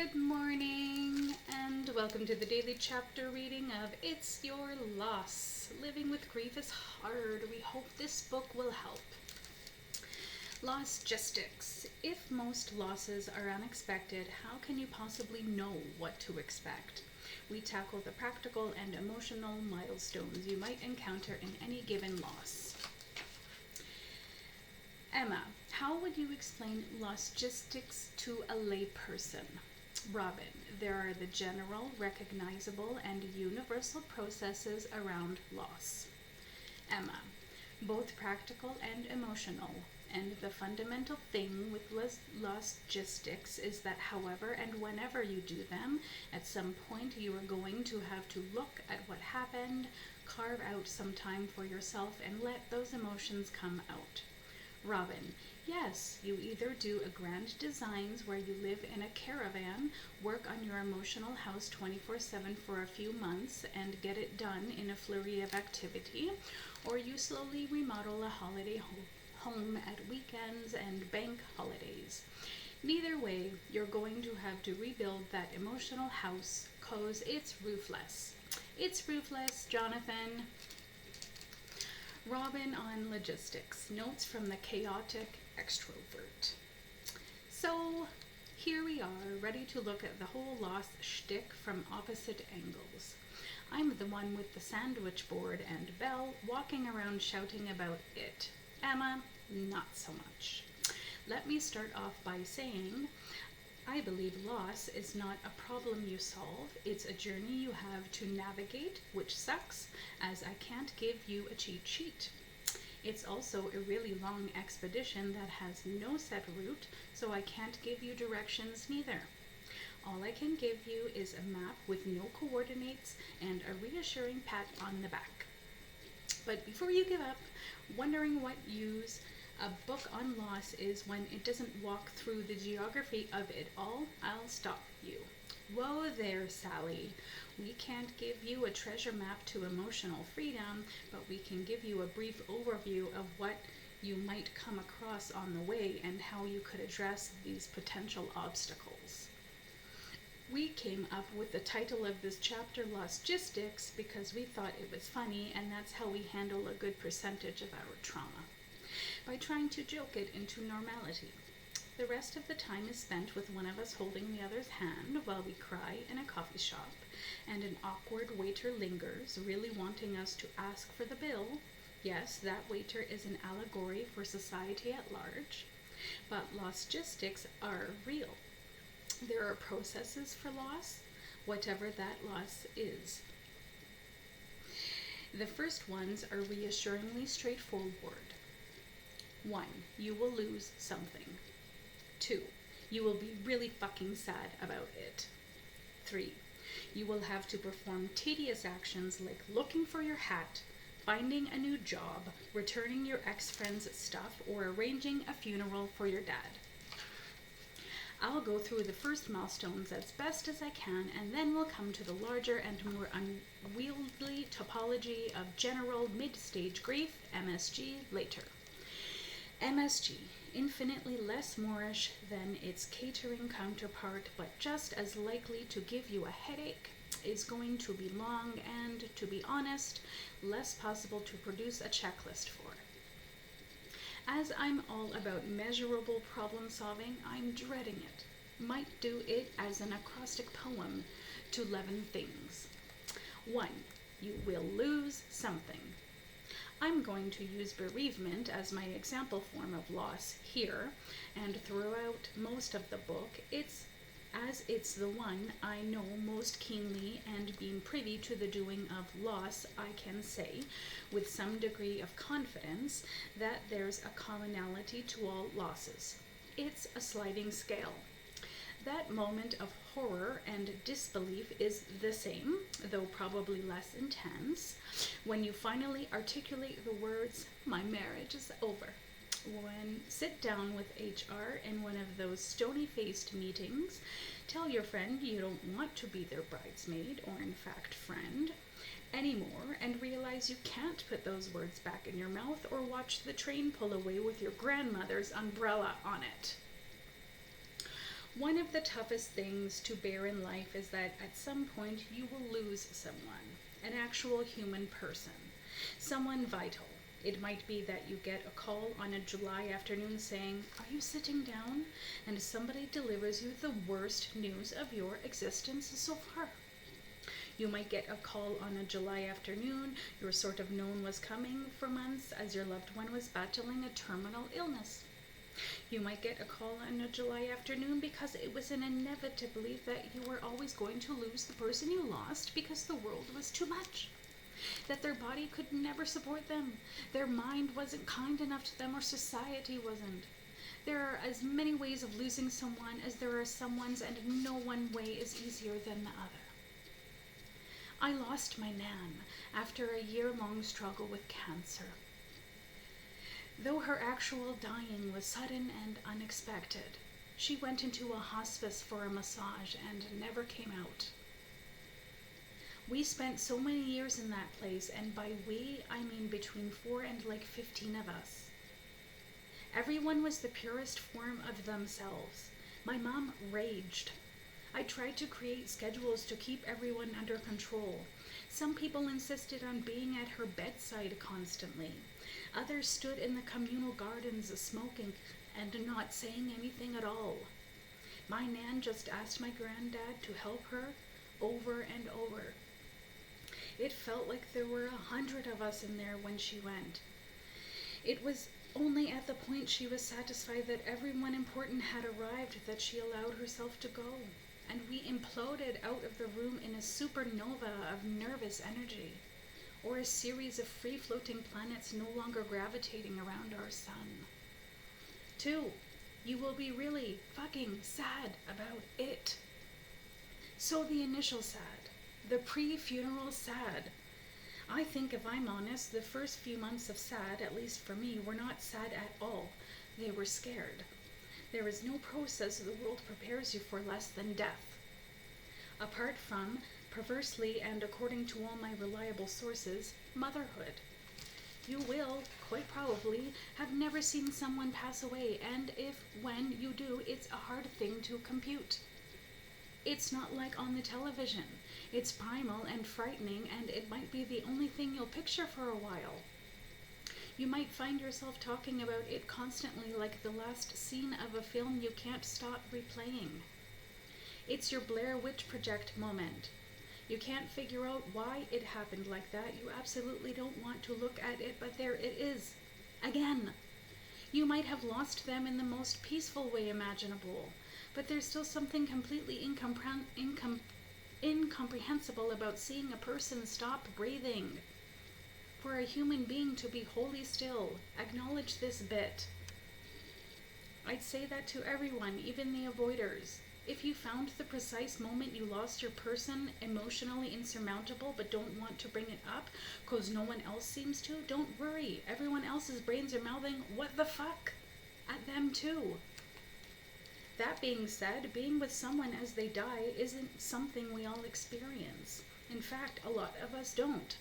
Good morning, and welcome to the daily chapter reading of It's Your Loss. Living with grief is hard. We hope this book will help. Logistics. If most losses are unexpected, how can you possibly know what to expect? We tackle the practical and emotional milestones you might encounter in any given loss. Emma, how would you explain logistics to a layperson? Robin, there are the general, recognizable, and universal processes around loss. Emma, both practical and emotional. And the fundamental thing with logistics is that however and whenever you do them, at some point you are going to have to look at what happened, carve out some time for yourself, and let those emotions come out. Robin, yes, you either do a grand designs where you live in a caravan, work on your emotional house 24/7 for a few months and get it done in a flurry of activity, or you slowly remodel a holiday home at weekends and bank holidays. Neither way, you're going to have to rebuild that emotional house 'cause it's roofless. It's roofless, Jonathan. Robin on logistics. Notes from the chaotic extrovert. So here we are, ready to look at the whole loss shtick from opposite angles. I'm the one with the sandwich board and Belle walking around shouting about it. Emma, not so much. Let me start off by saying I believe loss is not a problem you solve, it's a journey you have to navigate, which sucks, as I can't give you a cheat sheet. It's also a really long expedition that has no set route, so I can't give you directions neither. All I can give you is a map with no coordinates and a reassuring pat on the back. But before you give up, wondering what use a book on loss is when it doesn't walk through the geography of it all, I'll stop you. Whoa there, Sally. We can't give you a treasure map to emotional freedom, but we can give you a brief overview of what you might come across on the way and how you could address these potential obstacles. We came up with the title of this chapter, Logistics, because we thought it was funny, and that's how we handle a good percentage of our trauma, by trying to joke it into normality. The rest of the time is spent with one of us holding the other's hand while we cry in a coffee shop, and an awkward waiter lingers, really wanting us to ask for the bill. Yes, that waiter is an allegory for society at large, but logistics are real. There are processes for loss, whatever that loss is. The first ones are reassuringly straightforward. 1. You will lose something. 2. You will be really fucking sad about it. 3. You will have to perform tedious actions like looking for your hat, finding a new job, returning your ex-friend's stuff, or arranging a funeral for your dad. I'll go through the first milestones as best as I can, and then we'll come to the larger and more unwieldy topology of general mid-stage grief, MSG, later. MSG, infinitely less Moorish than its catering counterpart, but just as likely to give you a headache, is going to be long and, to be honest, less possible to produce a checklist for. As I'm all about measurable problem solving, I'm dreading it. Might do it as an acrostic poem to 11 things. 1. You will lose something. I'm going to use bereavement as my example form of loss here, and throughout most of the book, it's the one I know most keenly, and being privy to the doing of loss, I can say, with some degree of confidence, that there's a commonality to all losses. It's a sliding scale. That moment of horror and disbelief is the same, though probably less intense, when you finally articulate the words, "My marriage is over." When sit down with HR in one of those stony-faced meetings, tell your friend you don't want to be their bridesmaid, or in fact friend, anymore, and realize you can't put those words back in your mouth or watch the train pull away with your grandmother's umbrella on it. One of the toughest things to bear in life is that at some point you will lose someone, an actual human person, someone vital. It might be that you get a call on a July afternoon saying, "Are you sitting down?" and somebody delivers you the worst news of your existence so far. You might get a call on a July afternoon you're sort of known was coming for months as your loved one was battling a terminal illness. You might get a call on a July afternoon because it was an inevitability that you were always going to lose the person you lost because the world was too much. That their body could never support them, their mind wasn't kind enough to them, or society wasn't. There are as many ways of losing someone as there are someone's, and no one way is easier than the other. I lost my Nan after a year-long struggle with cancer. Though her actual dying was sudden and unexpected, she went into a hospice for a massage and never came out. We spent so many years in that place, and by we, I mean between 4 and 15 of us. Everyone was the purest form of themselves. My mom raged. I tried to create schedules to keep everyone under control. Some people insisted on being at her bedside constantly. Others stood in the communal gardens smoking and not saying anything at all. My Nan just asked my granddad to help her over and over. It felt like there were 100 of us in there when she went. It was only at the point she was satisfied that everyone important had arrived that she allowed herself to go, and we imploded out of the room in a supernova of nervous energy, or a series of free-floating planets no longer gravitating around our sun. 2. You will be really fucking sad about it. So the initial sad, the pre-funeral sad. I think, if I'm honest, the first few months of sad, at least for me, were not sad at all. They were scared. There is no process the world prepares you for less than death. Apart from, perversely and according to all my reliable sources, motherhood. You will, quite probably, have never seen someone pass away, and when you do, it's a hard thing to compute. It's not like on the television. It's primal and frightening, and it might be the only thing you'll picture for a while. You might find yourself talking about it constantly like the last scene of a film you can't stop replaying. It's your Blair Witch Project moment. You can't figure out why it happened like that. You absolutely don't want to look at it, but there it is. Again. You might have lost them in the most peaceful way imaginable, but there's still something completely incomprehensible about seeing a person stop breathing. For a human being to be wholly still, acknowledge this bit. I'd say that to everyone, even the avoiders. If you found the precise moment you lost your person emotionally insurmountable but don't want to bring it up because no one else seems to, don't worry. Everyone else's brains are mouthing, "What the fuck?" at them too. That being said, being with someone as they die isn't something we all experience. In fact, a lot of us don't.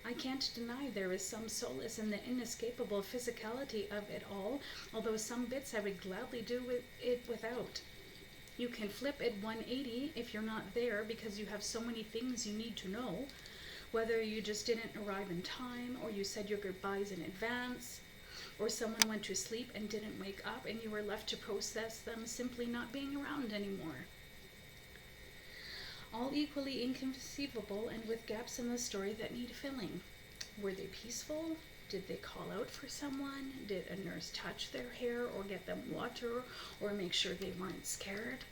I can't deny there is some solace in the inescapable physicality of it all, although some bits I would gladly do it without. You can flip it 180 if you're not there because you have so many things you need to know, whether you just didn't arrive in time, or you said your goodbyes in advance, or someone went to sleep and didn't wake up and you were left to process them simply not being around anymore. All equally inconceivable and with gaps in the story that need filling. Were they peaceful? Did they call out for someone? Did a nurse touch their hair or get them water or make sure they weren't scared?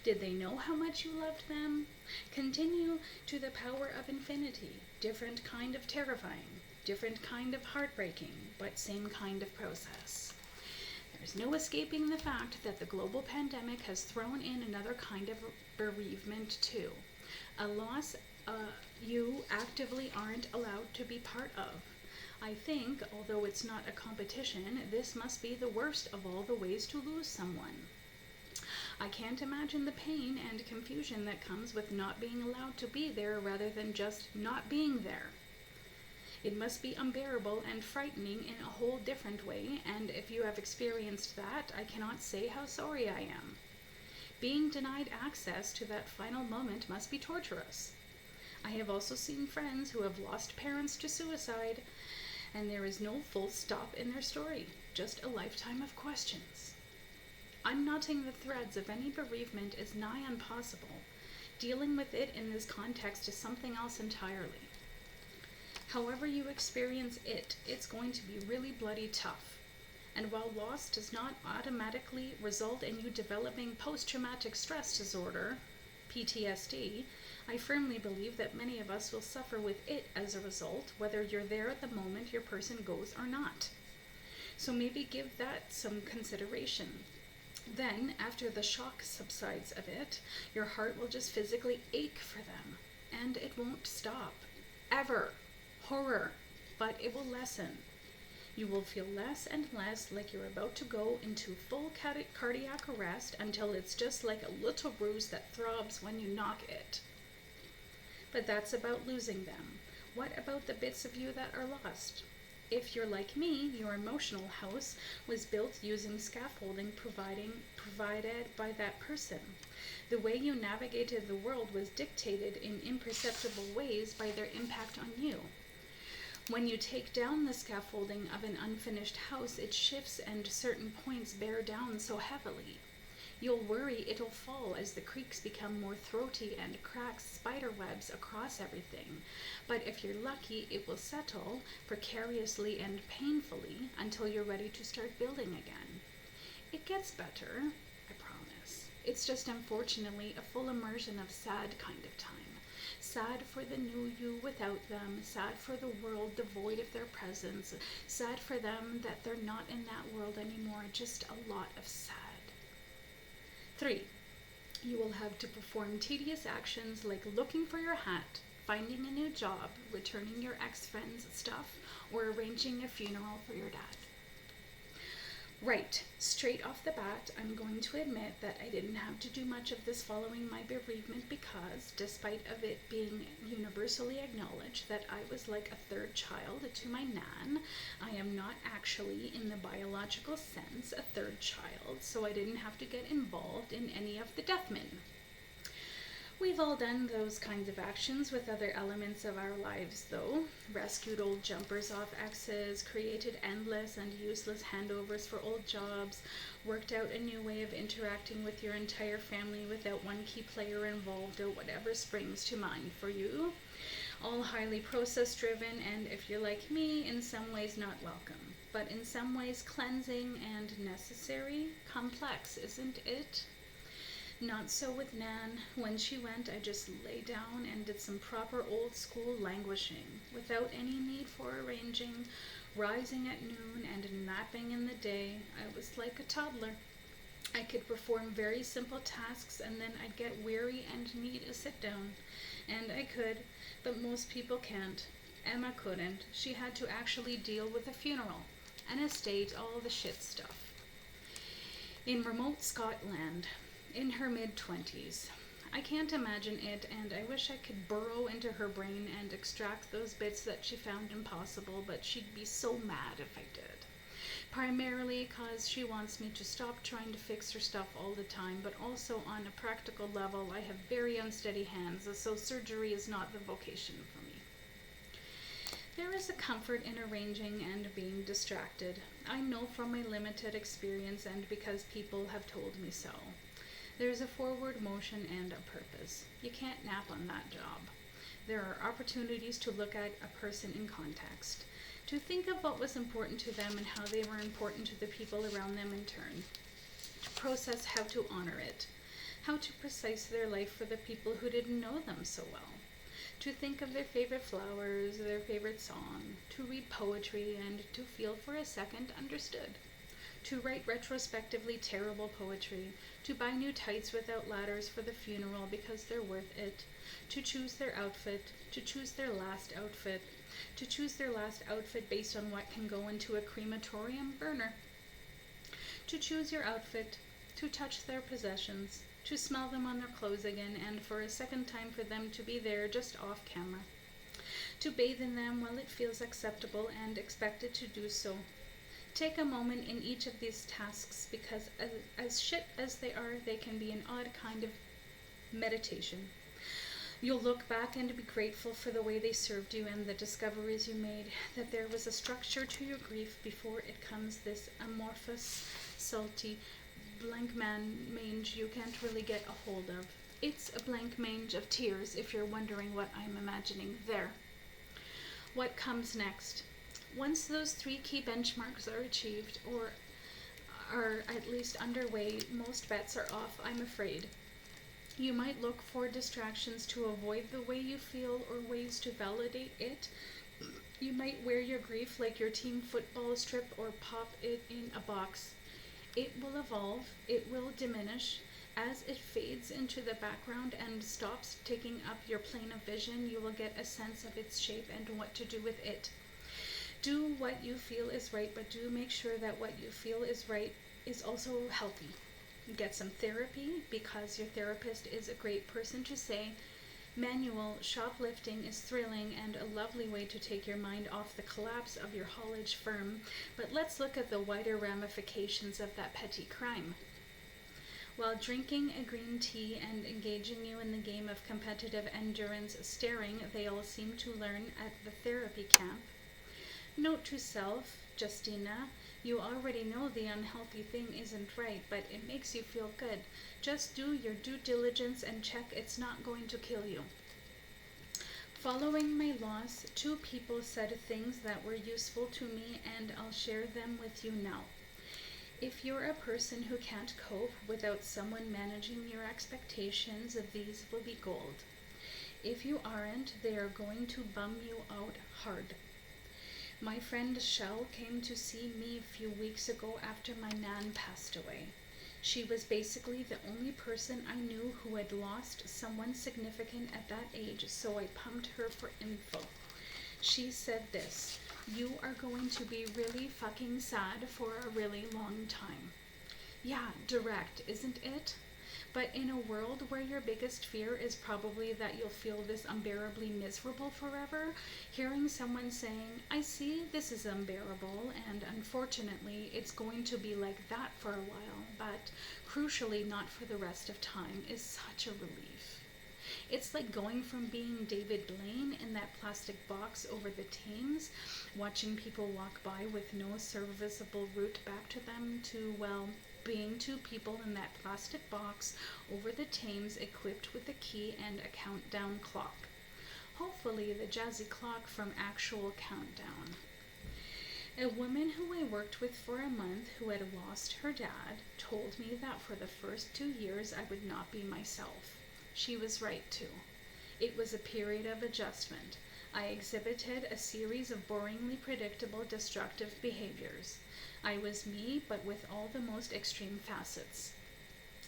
Did they know how much you loved them? Continue to the power of infinity. Different kind of terrifying, different kind of heartbreaking, but same kind of process. There's no escaping the fact that the global pandemic has thrown in another kind of bereavement too. A loss you actively aren't allowed to be part of. I think, although it's not a competition, this must be the worst of all the ways to lose someone. I can't imagine the pain and confusion that comes with not being allowed to be there rather than just not being there. It must be unbearable and frightening in a whole different way, and if you have experienced that, I cannot say how sorry I am. Being denied access to that final moment must be torturous. I have also seen friends who have lost parents to suicide, and there is no full stop in their story, just a lifetime of questions. Unknotting the threads of any bereavement is nigh impossible. Dealing with it in this context is something else entirely. However you experience it, it's going to be really bloody tough. And while loss does not automatically result in you developing post-traumatic stress disorder, PTSD, I firmly believe that many of us will suffer with it as a result, whether you're there at the moment your person goes or not. So maybe give that some consideration. Then, after the shock subsides a bit, your heart will just physically ache for them, and it won't stop. Ever. Horror. But it will lessen. You will feel less and less like you're about to go into full cardiac arrest until it's just like a little bruise that throbs when you knock it. But that's about losing them. What about the bits of you that are lost? If you're like me, your emotional house was built using scaffolding provided by that person. The way you navigated the world was dictated in imperceptible ways by their impact on you. When you take down the scaffolding of an unfinished house, it shifts and certain points bear down so heavily. You'll worry it'll fall as the creaks become more throaty and cracks spider webs across everything. But if you're lucky, it will settle precariously and painfully until you're ready to start building again. It gets better, I promise. It's just unfortunately a full immersion of sad kind of time. Sad for the new you without them, sad for the world devoid of their presence, sad for them that they're not in that world anymore, just a lot of sad. 3. You will have to perform tedious actions like looking for your hat, finding a new job, returning your ex-friend's stuff, or arranging a funeral for your dad. Right, straight off the bat, I'm going to admit that I didn't have to do much of this following my bereavement because, despite of it being universally acknowledged that I was like a third child to my nan, I am not actually, in the biological sense, a third child, so I didn't have to get involved in any of the deathmen. We've all done those kinds of actions with other elements of our lives, though. Rescued old jumpers off exes, created endless and useless handovers for old jobs, worked out a new way of interacting with your entire family without one key player involved, or whatever springs to mind for you. All highly process-driven, and if you're like me, in some ways not welcome, but in some ways cleansing and necessary. Complex, isn't it? Not so with Nan. When she went, I just lay down and did some proper old school languishing, without any need for arranging, rising at noon and napping in the day. I was like a toddler. I could perform very simple tasks and then I'd get weary and need a sit down. And I could, but most people can't. Emma couldn't. She had to actually deal with a funeral, an estate, all the shit stuff. In remote Scotland, in her mid-20s. I can't imagine it, and I wish I could burrow into her brain and extract those bits that she found impossible, but she'd be so mad if I did. Primarily because she wants me to stop trying to fix her stuff all the time, but also on a practical level, I have very unsteady hands, so surgery is not the vocation for me. There is a comfort in arranging and being distracted. I know from my limited experience and because people have told me so. There's a forward motion and a purpose. You can't nap on that job. There are opportunities to look at a person in context, to think of what was important to them and how they were important to the people around them in turn, to process how to honor it, how to precise their life for the people who didn't know them so well, to think of their favorite flowers, their favorite song, to read poetry and to feel for a second understood, to write retrospectively terrible poetry, to buy new tights without ladders for the funeral because they're worth it, to choose their outfit, to choose their last outfit, to choose their last outfit based on what can go into a crematorium burner, to choose your outfit, to touch their possessions, to smell them on their clothes again, and for a second time for them to be there just off camera, to bathe in them while it feels acceptable and expected to do so, Take a moment in each of these tasks because as shit as they can be an odd kind of meditation. You'll look back and be grateful for the way they served you and the discoveries you made, that there was a structure to your grief before it comes this amorphous, salty, blank mange you can't really get a hold of. It's a blank mange of tears if you're wondering what I'm imagining there. What comes next? Once those 3 key benchmarks are achieved, or are at least underway, most bets are off, I'm afraid. You might look for distractions to avoid the way you feel or ways to validate it. You might wear your grief like your team football strip or pop it in a box. It will evolve, it will diminish. As it fades into the background and stops taking up your plane of vision, you will get a sense of its shape and what to do with it. Do what you feel is right, but do make sure that what you feel is right is also healthy. Get some therapy because your therapist is a great person to say, Manuel, shoplifting is thrilling and a lovely way to take your mind off the collapse of your haulage firm, but let's look at the wider ramifications of that petty crime. While drinking a green tea and engaging you in the game of competitive endurance staring they all seem to learn at the therapy camp. Note to self, Justina, you already know the unhealthy thing isn't right, but it makes you feel good. Just do your due diligence and check it's not going to kill you. Following my loss, 2 people said things that were useful to me, and I'll share them with you now. If you're a person who can't cope without someone managing your expectations, these will be gold. If you aren't, they are going to bum you out hard. My friend Shell came to see me a few weeks ago after my nan passed away. She was basically the only person I knew who had lost someone significant at that age, so I pumped her for info. She said this, you are going to be really fucking sad for a really long time. Yeah, direct, isn't it? But in a world where your biggest fear is probably that you'll feel this unbearably miserable forever, hearing someone saying, I see this is unbearable and unfortunately it's going to be like that for a while, but crucially not for the rest of time, is such a relief. It's like going from being David Blaine in that plastic box over the Thames, watching people walk by with no serviceable route back to them, to, well, being 2 people in that plastic box over the Thames equipped with a key and a countdown clock. Hopefully the jazzy clock from Actual Countdown. A woman who I worked with for a month who had lost her dad told me that for the first 2 years I would not be myself. She was right too. It was a period of adjustment. I exhibited a series of boringly predictable destructive behaviors. I was me, but with all the most extreme facets.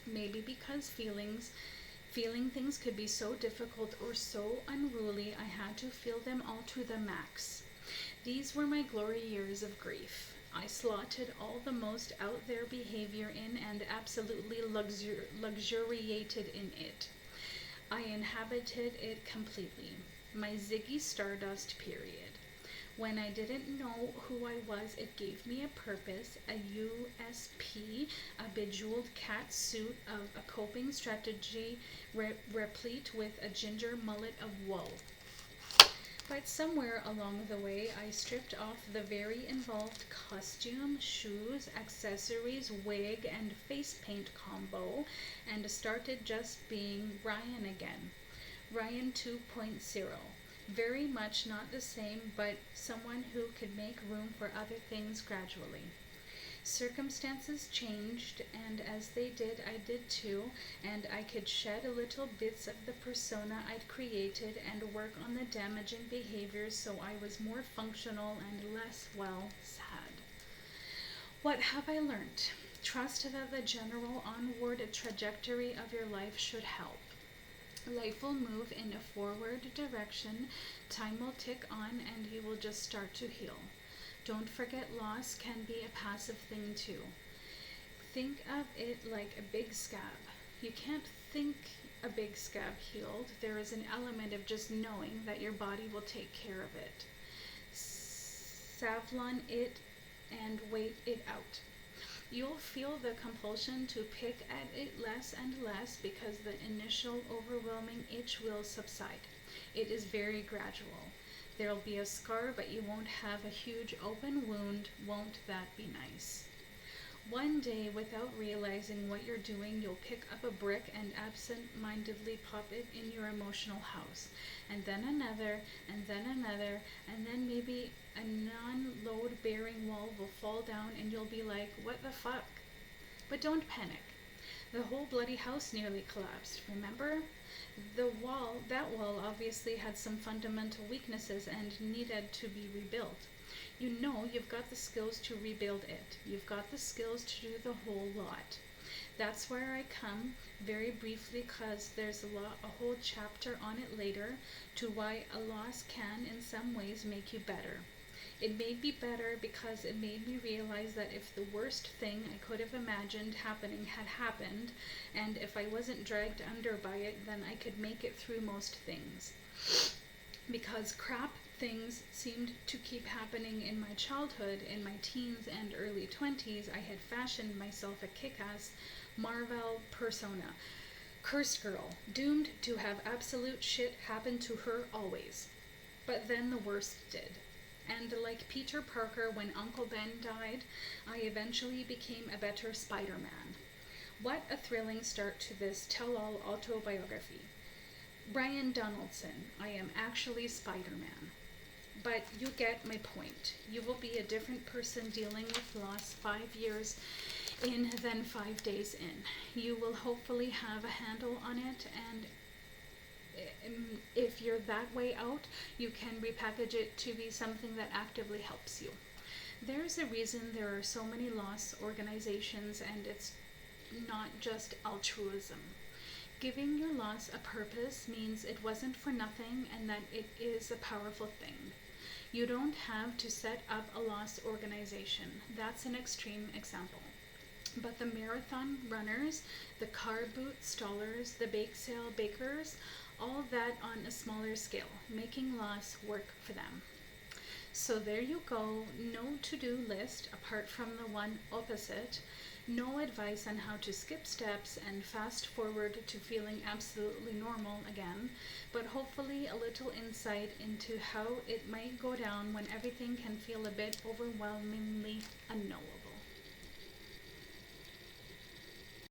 Maybe because feeling things could be so difficult or so unruly, I had to feel them all to the max. These were my glory years of grief. I slotted all the most out there behavior in and absolutely luxuriated in it. I inhabited it completely. My Ziggy Stardust period. When I didn't know who I was, it gave me a purpose, a USP, a bejeweled cat suit of a coping strategy replete with a ginger mullet of woe. But somewhere along the way, I stripped off the very involved costume, shoes, accessories, wig, and face paint combo, and started just being Ryan again. Ryan 2.0. Very much not the same, but someone who could make room for other things gradually. Circumstances changed, and as they did, I did too, and I could shed little bits of the persona I'd created and work on the damaging behaviors so I was more functional and less, well, sad. What have I learned? Trust that the general onward trajectory of your life should help. Life will move in a forward direction, time will tick on, and you will just start to heal. Don't forget loss can be a passive thing too. Think of it like a big scab. You can't think a big scab healed. There is an element of just knowing that your body will take care of it. Savlon it and wait it out. You'll feel the compulsion to pick at it less and less because the initial overwhelming itch will subside. It is very gradual. There'll be a scar, but you won't have a huge open wound. Won't that be nice? One day, without realizing what you're doing, you'll pick up a brick and absent-mindedly pop it in your emotional house. And then another, and then another, and then maybe a non-load bearing wall will fall down and you'll be like, what the fuck? But don't panic. The whole bloody house nearly collapsed, remember? That wall obviously had some fundamental weaknesses and needed to be rebuilt. You know you've got the skills to rebuild it. You've got the skills to do the whole lot. That's where I come, very briefly, because there's a whole chapter on it later, to why a loss can, in some ways, make you better. It made me better because it made me realize that if the worst thing I could have imagined happening had happened, and if I wasn't dragged under by it, then I could make it through most things. Because crap things seemed to keep happening in my childhood, in my teens and early 20s, I had fashioned myself a kick-ass Marvel persona. Cursed girl, doomed to have absolute shit happen to her always. But then the worst did. And like Peter Parker when Uncle Ben died, I eventually became a better Spider-Man. What a thrilling start to this tell-all autobiography. Brian Donaldson, I am actually Spider-Man. But you get my point. You will be a different person dealing with loss 5 years in than 5 days in. You will hopefully have a handle on it, and if you're that way out, you can repackage it to be something that actively helps you. There's a reason there are so many loss organizations, and it's not just altruism. Giving your loss a purpose means it wasn't for nothing and that it is a powerful thing. You don't have to set up a loss organization. That's an extreme example. But the marathon runners, the car boot stallers, the bake sale bakers, all that on a smaller scale, making loss work for them. So there you go, no to-do list apart from the one opposite, no advice on how to skip steps and fast forward to feeling absolutely normal again, but hopefully a little insight into how it might go down when everything can feel a bit overwhelmingly unknowable.